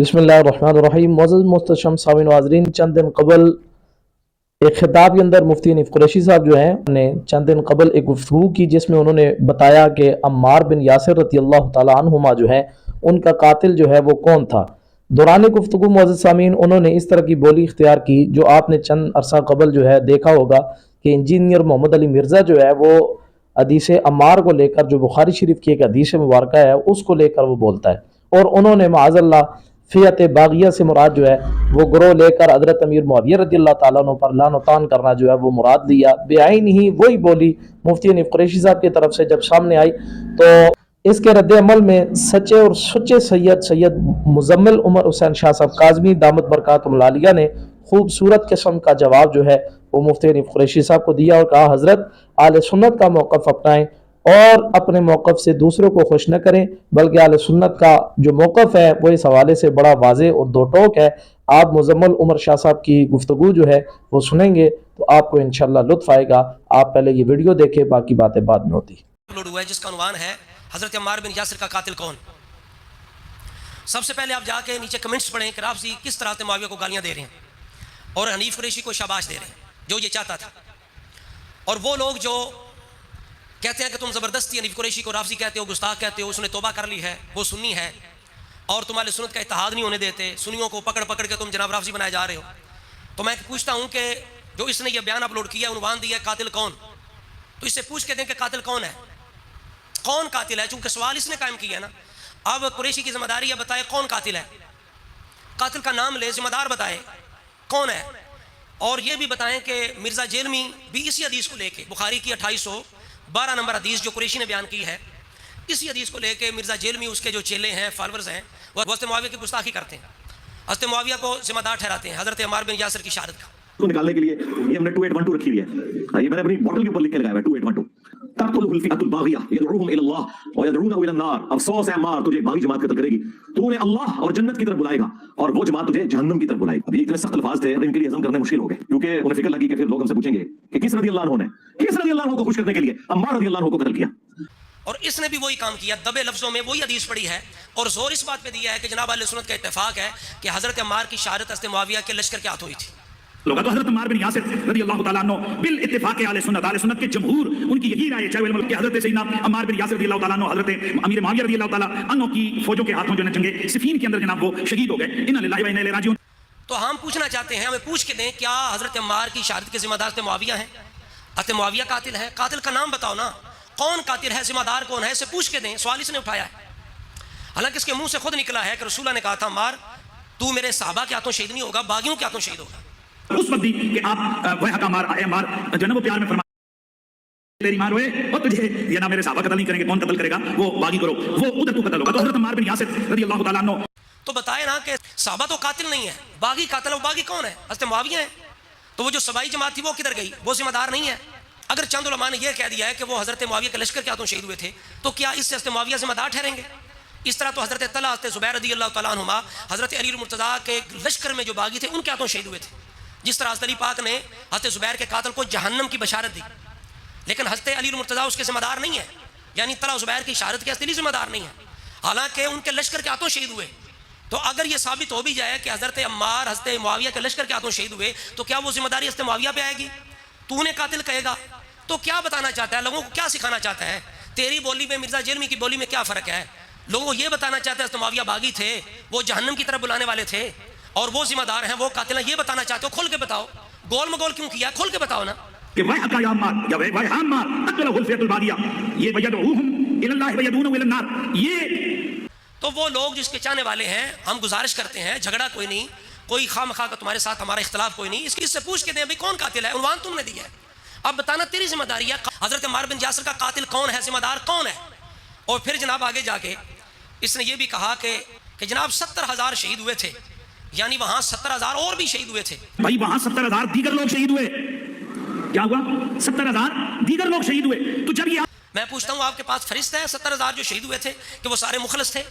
बिस्मिल्लाहिर्रहमानिर्रहीम। मुअज़्ज़ज़ मुहतरम सामीन नाज़रीन, चंद दिन कबल एक खिताब के अंदर मुफ्ती हनीफ कुरैशी साहब जो हैं ने चंद दिन कबल एक गुफ्तगू की, जिसमें उन्होंने बताया कि अम्मार बिन यासिर रज़ियल्लाहु ताला अन्हुमा जो है उनका कातिल जो है वो कौन था। दौरान गुफ्तगू मुअज़्ज़ज़ सामीन उन्होंने इस तरह की बोली इख्तियार की जो आपने चंद अरसा कबल जो है देखा होगा कि इंजीनियर मोहम्मद अली मिर्ज़ा जो है वो हदीस अम्मार को लेकर, जो बुखारी शरीफ की एक हदीस मुबारक है उसको लेकर वो बोलता है, और उन्होंने माअज़ल्लाह फ़ियत बागिया से मुराद जो है वो ग्रोह लेकर हज़रत अमीर मुआविया रज़ियल्लाहु ताला अन्हु पर लान व तान करना जो है वो मुराद लिया। बेआइन ही वही बोली मुफ्ती हनीफ कुरैशी साहब की तरफ से जब सामने आई तो इसके रद्द अमल में सच्चे और सच्चे सैयद मुजम्मिल उमर हुसैन शाह साहब काज़मी दामत बरकातुहुल आलिया ने खूबसूरत किस्म का जवाब जो है वो मुफ्ती हनीफ कुरैशी साहब को दिया और कहा, हज़रत आले सुन्नत का मौक़िफ़ अपनाएं और अपने मौक़िफ़ से दूसरों को खुश न करें, बल्कि आले सुन्नत का जो मौक़िफ़ है वो इस हवाले से बड़ा वाज़े और दो टोक है। आप मुजम्मिल उमर शाह साहब की गुफ्तगू जो है वो सुनेंगे तो आपको इंशाअल्लाह लुत्फ़ आएगा। आप पहले ये वीडियो देखें, बाकी बातें बाद में होती। जिसका उन्वान है हज़रत अम्मार बिन यासिर का कातिल कौन। सबसे पहले आप जाके नीचे कमेंट्स पढ़ें कि राफ़ज़ी किस तरह से मुआविया को गालियाँ दे रहे हैं और हनीफ कुरैशी को शाबाश दे रहे हैं, जो ये चाहता था। और वो लोग जो कहते हैं कि तुम ज़बरदस्ती हनीफ कुरैशी को राफ़ज़ी कहते हो, गुस्ताख कहते हो, उसने तौबा कर ली है, वो सुन्नी है और तुम्हारे सुन्नत का इत्तेहाद नहीं होने देते, सुन्नियों को पकड़ पकड़ के तुम जनाब राफ़ज़ी बनाए जा रहे हो। तो मैं पूछता हूँ कि जो इसने ये बयान अपलोड किया, उन्वान दिया कातिल कौन, तो इससे पूछ के दें कि कातिल कौन है, कौन कातिल है, चूँकि सवाल इसने कायम किया है ना। अब कुरैशी की ज़िम्मेदारी है बताए कौन कातिल है, कातिल का नाम ले, ज़िम्मेदार बताए कौन है, और ये भी बताएं कि मिर्ज़ा जेलमी भी इसी हदीस को लेके, बुखारी की 2812 नंबर हदीस जो कुरैशी ने बयान की है, इसी हदीस को लेके मिर्ज़ा जेलमी उसके जो चेले हैं, फॉलोअर्स हैं, वो हज़रत मुआविया की गुस्ताखी करते हैं, हज़रत मुआविया को ज़िम्मेदार ठहराते हैं हज़रत अम्मार बिन यासिर की शहादत का। तो निकालने के लिए ये हमने 2812 रखी हुई है, ये मैंने अपनी बोतल के ऊपर लिख के लगाया है 2812। अफसोस है अम्मार, तुझे बागी जमात कत्ल करेगी, तू उन्हें अल्लाह और जन्नत की तरफ बुलाएगा और वो जमात तुझे जहन्नम की तरफ बुलाएगी। अब ये इतने सख्त अल्फाज थे, इनके लिए हजम करने मुश्किल हो गए, क्योंकि उन्हें फिक्र लगी कि फिर लोग हमसे पूछेंगे कि किस रज़ियल्लाहु अन्हु ने, किस रज़ियल्लाहु अन्हु को खुश करने के लिए अम्मार रज़ियल्लाहु अन्हु को कत्ल किया। और इसने भी वही काम किया, दबे लफ्ज़ों में वही हदीस पढ़ी है और जोर इस बात पे दिया है कि जनाब अहले सुन्नत का इत्तेफाक है कि हज़रत अम्मार की शहादत हज़रत मुआविया के लश्कर के हाथ हुई थी। लोग तो हज़रत अम्मार बिन यासिर रज़ियल्लाहु ताला अन्हु बिल इत्तिफाक आले सुन्नत के जमहूर उनकी यही राय है, चाहे वो कि हज़रत सैयदना अम्मार बिन यासिर रज़ियल्लाहु ताला अन्हु हज़रत अमीर मुआविया रज़ियल्लाहु ताला अन्हु की फौजों के हाथों जो है जंगे सिफ़ीन के अंदर जनाब वो शहीद हो गए, इन्ना लिल्लाहि व इन्ना इलैहि राजिऊन। तो हम पूछना चाहते हैं, हमें पूछ के दें क्या हज़रत अम्मार की शहादत के ज़िम्मेदार हज़रत मुआविया हैं, हज़रत मुआविया कातिल है, कातिल का नाम बताओ ना, कौन कातिल है, ज़िम्मेदार कौन है, इसे पूछ के दें। सवाल इसने उठाया है, हालांकि इसके मुंह से खुद निकला है कि रसूलुल्लाह ने कहा था अम्मार तू मेरे सहाबा के हाथों शहीद नहीं होगा, बागियों के हाथों शहीद होगा। उस वक्त भी कि आप वह हक अम्मार जन्नत प्यार में फरमा तेरी मार हुए और तुझे ये ना मेरे सहाबा कत्ल नहीं करेंगे, कौन कत्ल करेगा, वो बागी करो, वो उधर तू कत्ल होगा। तो हज़रत अम्मार बिन यासिर रज़ियल्लाहु ताला अन्हु तो बताए ना कि सहाबा तो कातिल नहीं है, बागी कातिल है। वो बागी कौन है, हज़रत मुआविया है। तो वो जो सबाई जमात थी वो किधर गई, वो ज़िम्मेदार नहीं है। अगर चंद उलमा ने यह कह दिया है कि वो हज़रत मुआविया के लश्कर के हाथों शहीद हुए थे, तो क्या इससे हज़रत मुआविया ज़िम्मेदार ठहरेंगे। इस तरह तो हज़रत तलहा, हज़रत ज़ुबैर रज़ियल्लाहु ताला अन्हुमा हज़रत अली मुर्तज़ा के लश्कर में जो बागी थे उनके हाथों शहीद हुए थे। जिस तरह हज़रत अली पाक ने हज़रत ज़ुबैर के कातिल को जहन्नम की बशारत दी, लेकिन हज़रत अली मुर्तज़ा उसके ज़िम्मेदार नहीं है, यानी तलहा ज़ुबैर की शहादत के हज़रत अली ज़िम्मेदार नहीं है, हालांकि उनके लश्कर के हाथों शहीद हुए। तो अगर ये साबित हो भी जाए कि हज़रत अम्मार हज़रत मुआविया के लश्कर के हाथों शहीद हुए, तो क्या वो ज़िम्मेदारी हज़रत मुआविया पे आएगी। तू उन्हें कातिल कहेगा तो क्या बताना चाहता है, लोगों को क्या सिखाना चाहता है। तेरी बोली में मिर्ज़ा जेलमी की बोली में क्या फ़र्क है। लोगों को ये बताना चाहते हैं हज़रत मुआविया बागी थे, वो जहन्नम की तरफ बुलाने वाले थे और वो ज़िम्मेदार हैं, वो कातिल हैं, ये बताना चाहते हो। खोल के बताओ, गोल मगोल क्यों किया, खोल के बताओ ना। कि वह हक अम्मार या वह अम्मार अकलहुल फ़ियतुल बागिया, ये वयदऊहुम इलल्लाहि व यदूनहु इलन नार। ये तो वो लोग जिसके चाहने वाले हैं, हम गुजारिश करते हैं, झगड़ा कोई नहीं, कोई खामखा का तुम्हारे साथ हमारा इख्तलाफ कोई नहीं, इससे पूछ के दें भाई कौन कातिल है, उन्वान तुमने दिया है, अब बताना तेरी जिम्मेदारी है। हज़रत अम्मार बिन यासिर का कातिल कौन है, जिम्मेदार कौन है। और फिर जनाब आगे जाके इसने ये भी कहा कि जनाब 70,000 शहीद हुए थे, यानी वहां 70,000 और भी शहीद हुए थे। भाई वहां 70,000 दीगर लोग शहीद हुए, क्या हुआ, 70,000 दीगर लोग शहीद हुए। तो जब ये मैं पूछता हूँ आपके पास फरिश्ता है 70,000 जो शहीद हुए थे कि वो सारे मुखलस थे,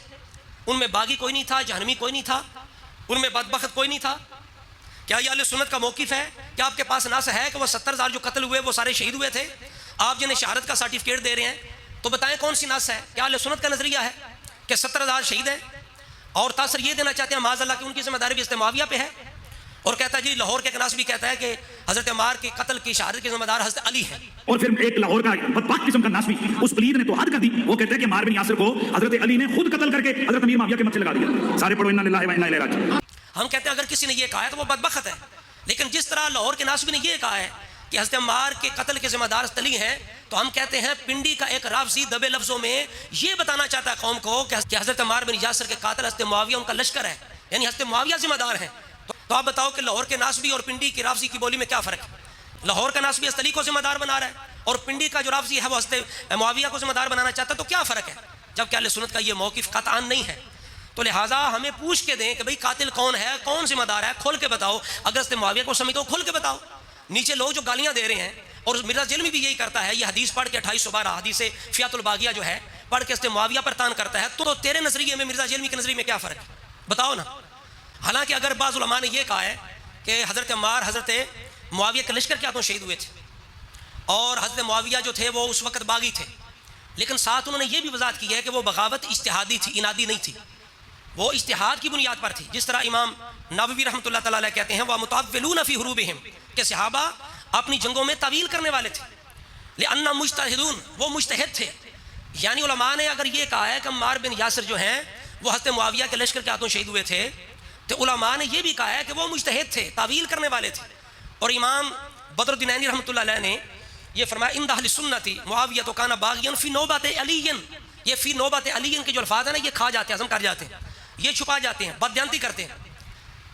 उनमें बागी कोई नहीं था, जहनमी कोई नहीं था, उनमें बदबख्त कोई नहीं था। क्या ये अहले सुन्नत का मौक़िफ़ है, क्या आपके पास नास है कि वो 70,000 जो कत्ल हुए वो सारे शहीद हुए थे। आप जिन्हें शहादत का सर्टिफिकेट दे रहे हैं तो बताएं कौन सी नास है, क्या अहले सुन्नत का नज़रिया है कि 70,000 शहीद हैं। اور تاثر یہ دینا چاہتے ہیں معاذ اللہ کہ ان کی ذمہ داری بھی حضرت معاویہ پہ ہے، اور کہتا ہے جی لاہور کے کناس بھی کہتا ہے کہ حضرت عمار کے قتل کی شہادت کے ذمہ دار حضرت علی ہے۔ اور پھر ایک لاہور کا بدبخت قسم کا ناسبی اس پلید نے تو حد کر دی، وہ کہتا ہے کہ عمار بن یاسر کو حضرت علی نے خود قتل کر کے حضرت امیر معاویہ کے مت سے لگا دیا۔ سارے پڑھو انا للہ و انا الیہ راجعون۔ ہم کہتے ہیں اگر کسی نے یہ کہا ہے تو وہ بدبخت ہے، لیکن جس طرح لاہور کے ناسبی نے یہ کہا ہے کہ حضرت عمار کے قتل کے ذمہ دار حضرت علی ہیں، تو ہم کہتے ہیں پنڈی کا ایک رافضی دبے لفظوں میں یہ بتانا چاہتا ہے قوم کو کہ حضرت عمار بن یاسر کے قاتل حضرت معاویہ ان کا لشکر ہے، یعنی حضرت معاویہ ذمہ دار ہیں۔ تو آپ بتاؤ کہ لاہور کے ناسبی اور پنڈی کی رافضی کی بولی میں کیا فرق ہے؟ لاہور کا ناسبی حضرت علی کو ذمہ دار بنا رہا ہے اور پنڈی کا جو رافضی ہے وہ حضرت معاویہ کو ذمہ دار بنانا چاہتا ہے، تو کیا فرق ہے؟ جبکہ اہل سنت کا یہ موقف قطعاً نہیں ہے۔ تو لہٰذا ہمیں پوچھ کے دیں کہ بھئی قاتل کون ہے، کون ذمہ دار ہے، کھول کے بتاؤ۔ اگر حضرت معاویہ کو سمجھتے ہو کھول کے بتاؤ۔ نیچے لوگ جو گالیاں دے رہے ہیں، اور مرزا جلمی بھی یہی کرتا ہے، یہ حدیث پڑھ کے 2812 حدیث فیات الباغیہ جو ہے پڑھ کے حضرت معاویہ پر تان کرتا ہے، تو تیرے نظریے میں مرزا جلمی کے نظریے میں کیا فرق ہے؟ بتاؤ نا۔ حالانکہ اگر بعض علماء نے یہ کہا ہے کہ حضرت عمار حضرت معاویہ کے لشکر کے ہاتھوں شہید ہوئے تھے، اور حضرت معاویہ جو تھے وہ اس وقت باغی تھے، لیکن ساتھ انہوں نے یہ بھی وضاحت کی ہے کہ وہ بغاوت اجتہادی تھی، انادی نہیں تھی، وہ اجتہاد کی بنیاد پر تھی۔ جس طرح امام نووی رحمۃ اللہ تعالی علیہ کہتے ہیں وَمُتَوِّلُونَ فِي حُرُوبِهِمْ کہ صحابہ اپنی جنگوں میں تعویل کرنے والے تھے، لِأَنَّ مُجْتَہِدُونَ وہ مجتہد تھے۔ یعنی علماء نے اگر یہ کہا ہے کہ عمار بن یاسر جو ہیں وہ حضرت معاویہ کے لشکر کے ہاتھوں شہید ہوئے تھے، تو علماء نے یہ بھی کہا ہے کہ وہ مجتہد تھے، تعویل کرنے والے تھے۔ اور امام بدر الدین عینی رحمۃ اللہ علیہ نے یہ فرمایا عند اہل سنت معاویہ تو کان باغیا فی نوبت علی، یہ فی نوبت علی کے جو الفاظ ہیں نا یہ کھا جاتے ہیں، ہضم کر جاتے ہیں، یہ چھپا جاتے ہیں، بددیانتی کرتے ہیں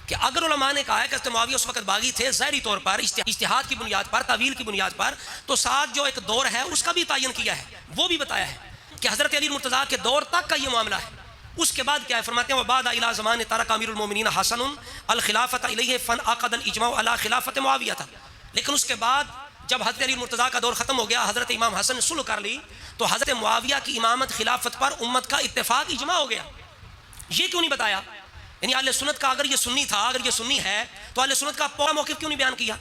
کہ اگر علماء نے کہا ہے کہ حضرت معاویہ اس وقت باغی تھے ظاہری طور پر اجتہاد کی بنیاد پر، تعویل کی بنیاد پر، تو ساتھ جو ایک دور ہے اس کا بھی تعین کیا ہے، وہ بھی بتایا ہے کہ حضرت علی مرتضیٰ کے دور تک کا یہ معاملہ ہے۔ اس کے بعد کیا ہے؟ فرماتے ہیں وبعد الی زمان ترک امیر المومنین حسن الخلافۃ الیہ فانعقد الاجماع علی خلافت معاویہ تھا، لیکن اس کے بعد جب حضرت علی مرتضیٰ کا دور ختم ہو گیا، حضرت امام حسن نے صلح کر لی، تو حضرت معاویہ کی امامت خلافت پر امت کا اتفاق اجماع ہو گیا۔ یہ کیوں نہیں بتایا؟ یعنی اہل سنت کا اگر یہ سنی تھا، اگر یہ سنی ہے تو اہل سنت کا پورا موقف کیوں نہیں بیان کیا؟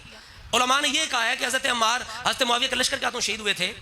علماء نے یہ کہا ہے کہ حضرت عمار حضرت معاویہ کے لشکر کے ہاتھوں شہید ہوئے تھے،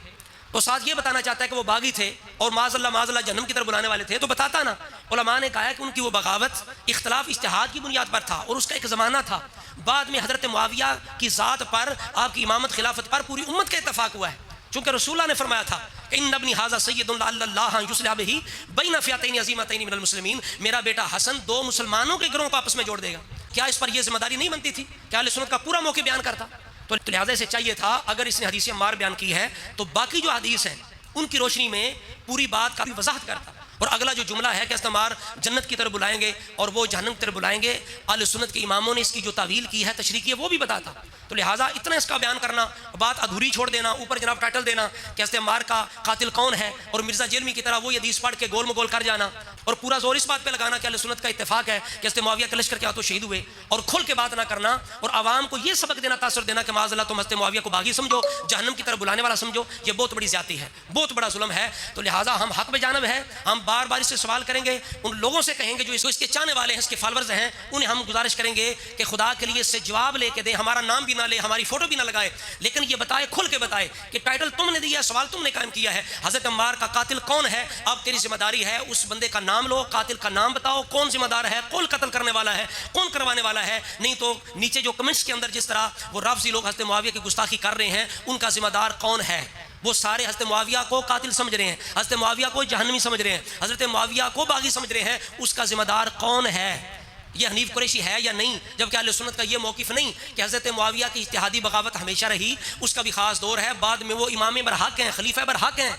تو ساتھ یہ بتانا چاہتا ہے کہ وہ باغی تھے اور معاذ اللہ جہنم کی طرف بلانے والے تھے، تو بتاتا نا۔ علماء نے کہا ہے کہ ان کی وہ بغاوت اختلاف اجتہاد کی بنیاد پر تھا، اور اس کا ایک زمانہ تھا۔ بعد میں حضرت معاویہ کی ذات پر، آپ کی امامت خلافت پر پوری امت کا اتفاق ہوا ہے، چونکہ رسول اللہ نے فرمایا تھا کہ ان ابنی ھذا سید لعل اللہ ان یصلح بہ بین فئتین عظیمتین من المسلمین، میرا بیٹا حسن دو مسلمانوں کے گروہوں کو آپس میں جوڑ دے گا۔ کیا اس پر یہ ذمہ داری نہیں بنتی تھی کہ اہل سنت کا پورا موقع بیان کرتا؟ تو لہٰذا سے چاہیے تھا اگر اس نے حدیث عمار بیان کی ہے تو باقی جو حدیث ہیں ان کی روشنی میں پوری بات کا بھی وضاحت کرتا۔ اور اگلا جو جملہ ہے کہ استعمار جنت کی طرف بلائیں گے اور وہ جہنم کی طرف بلائیں گے، اہل سنت کے اماموں نے اس کی جو تعویل کی ہے، تشریح کی ہے، وہ بھی بتاتا۔ تو لہٰذا اتنا اس کا بیان کرنا، بات ادھوری چھوڑ دینا، اوپر جناب ٹائٹل دینا کہ استعمار کا قاتل کون ہے، اور مرزا جیلمی کی طرح وہ حدیث پڑھ کے گول مگول کر جانا، اور پورا زور اس بات پہ لگانا کہ اہل سنت کا اتفاق ہے کہ حضرت معاویہ کے لشکر کے ہاتھوں شہید ہوئے، اور کھل کے بات نہ کرنا، اور عوام کو یہ سبق دینا، تاثر دینا کہ معاذ اللہ تم حضرت معاویہ کو باغی سمجھو، جہنم کی طرف بلانے والا سمجھو، یہ بہت بڑی زیادتی ہے، بہت بڑا ظلم ہے۔ تو لہٰذا ہم حق بے جانب ہے، ہم بار بار اس سے سوال کریں گے، ان لوگوں سے کہیں گے جو اس کے چاہنے والے ہیں، اس کے فالورز ہیں، انہیں ہم گزارش کریں گے کہ خدا کے لیے اس سے جواب لے کے دیں، ہمارا نام بھی نہ لے، ہماری فوٹو بھی نہ لگائے، لیکن یہ بتائے، کھل کے بتائے کہ ٹائٹل تم نے دیا ہے، سوال تم نے قائم کیا ہے، حضرت عمار کا قاتل کون ہے، اب تیری ذمہ داری ہے اس بندے کا نام لو، قاتل کا نام بتاؤ، کون ذمہ دار ہے، کون قتل کرنے والا ہے، کون کروانے والا ہے۔ نہیں تو نیچے جو کمنٹس کے اندر جس طرح وہ رافضی لوگ حضرت معاویہ کی گستاخی کر رہے ہیں، ان کا ذمہ دار کون ہے؟ وہ سارے حضرت معاویہ کو قاتل سمجھ رہے ہیں، حضرت معاویہ کو جہنمی سمجھ رہے ہیں، حضرت معاویہ کو باغی سمجھ رہے ہیں، اس کا ذمہ دار کون ہے؟ یہ حنیف قریشی ہے یا نہیں؟ جبکہ اہل سنت کا یہ موقف نہیں کہ حضرت معاویہ کی اجتہادی بغاوت ہمیشہ رہی، اس کا بھی خاص دور ہے، بعد میں وہ امام برحق ہیں، خلیفہ برحق ہیں،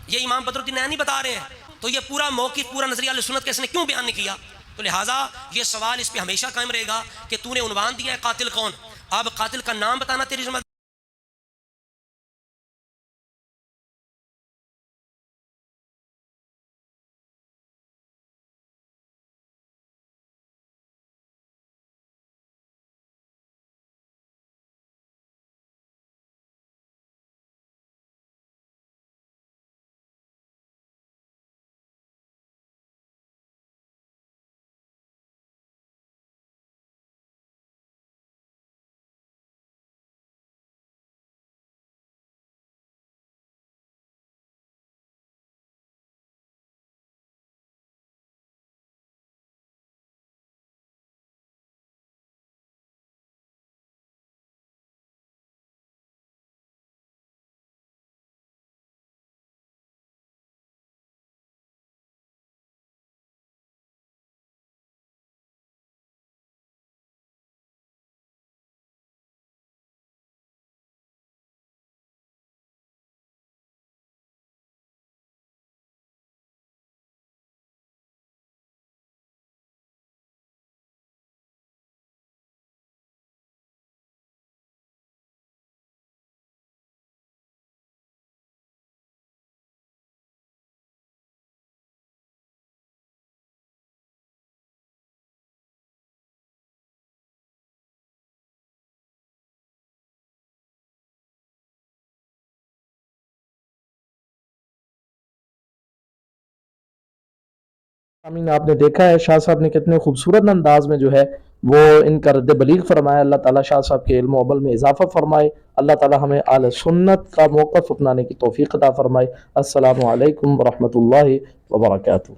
یہ امام بدر الدین عینی بتا رہے ہیں۔ تو یہ پورا موقف، پورا نظریہ اہل سنت کا اس نے کیوں بیان نہیں کیا؟ تو لہٰذا یہ سوال اس پہ ہمیشہ قائم رہے گا کہ تو نے عنوان دیا ہے قاتل کون، اب قاتل کا نام بتانا تیری ذمہ आमीन। आपने देखा है शाह साहब ने कितने खूबसूरत अंदाज में जो है वो इनका रद्द बलीग फरमाया। अल्लाह ताला शाह साहब के इल्म व अमल में इजाफा फरमाए। अल्लाह ताला हमें आले सुन्नत का मौक़िफ़ अपनाने की तौफ़ीक़ अता फरमाए। अस्सलामु अलैकुम व रहमतुल्लाहि व बरकातुहू।